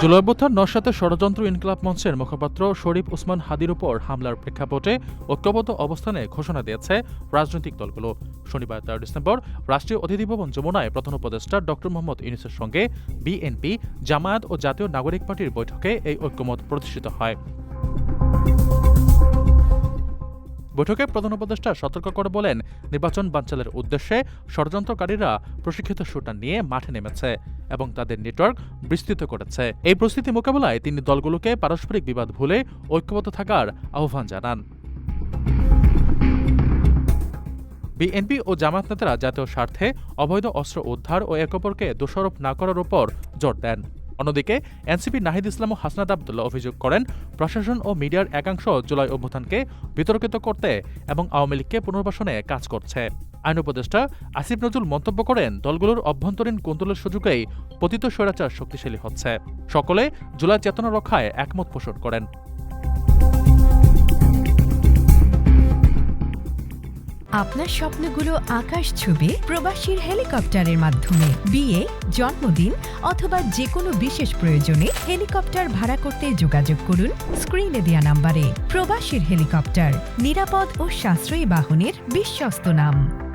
জুলাই অভ্যুত্থান নস্যাতে ষড়যন্ত্র ইনকিলাব মঞ্চের মুখপাত্র শরীফ ওসমান হাদির উপর হামলার প্রেক্ষাপটে ঐক্যবদ্ধ অবস্থানে ঘোষণা দিয়েছে রাজনৈতিক দলগুলো। শনিবার 13 ডিসেম্বর রাষ্ট্রীয় অতিথি ভবন যমুনায় প্রধান উপদেষ্টা ড মোহাম্মদ ইউনূসের সঙ্গে বিএনপি, জামায়াত ও জাতীয় নাগরিক পার্টির বৈঠকে এই ঐক্যমত প্রতিষ্ঠিত হয়। বৈঠকে প্রধান উপদেষ্টা সতর্ক করে বলেন, নির্বাচন বানচালের উদ্দেশ্যে ষড়যন্ত্রকারীরা প্রশিক্ষিত শুটার নিয়ে মাঠে নেমেছে এবং তাদের নেটওয়ার্ক বিস্তৃত করেছে। এই পরিস্থিতি মোকাবেলায় তিনি দলগুলোকে পারস্পরিক বিবাদ ভুলে ঐক্যবদ্ধ থাকার আহ্বান জানান। বিএনপি ও জামায়াত নেতারা জাতীয় স্বার্থে অবৈধ অস্ত্র উদ্ধার ও একে অপরকে দোষারোপ না করার উপর জোর দেন। অন্যদিকে এনসিপি নাহিদ ইসলাম ও হাসনাত আবদুল্লাহ অভিযোগ করেন, প্রশাসন ও মিডিয়ার একাংশ জুলাই অভ্যুত্থানকে বিতর্কিত করতে এবং আওয়ামী লীগকে পুনর্বাসনে কাজ করছে। আইন উপদেষ্টা আসিফ নজরুল মন্তব্য করেন, দলগুলোর অভ্যন্তরীণ কোন্দলের সুযোগেই পতিত স্বৈরাচার শক্তিশালী হচ্ছে। সকলে জুলাই চেতনা রক্ষায় একমত পোষণ করেন। আপনার স্বপ্নগুলো আকাশ ছুবে প্রবাসীর হেলিকপ্টারের মাধ্যমে। বিয়ে, জন্মদিন অথবা যে কোনো বিশেষ প্রয়োজনে হেলিকপ্টার ভাড়া করতে যোগাযোগ করুন স্ক্রিনে দেয়া নাম্বারে। প্রবাসীর হেলিকপ্টার, নিরাপদ ও সাশ্রয়ী বাহনের বিশ্বস্ত নাম।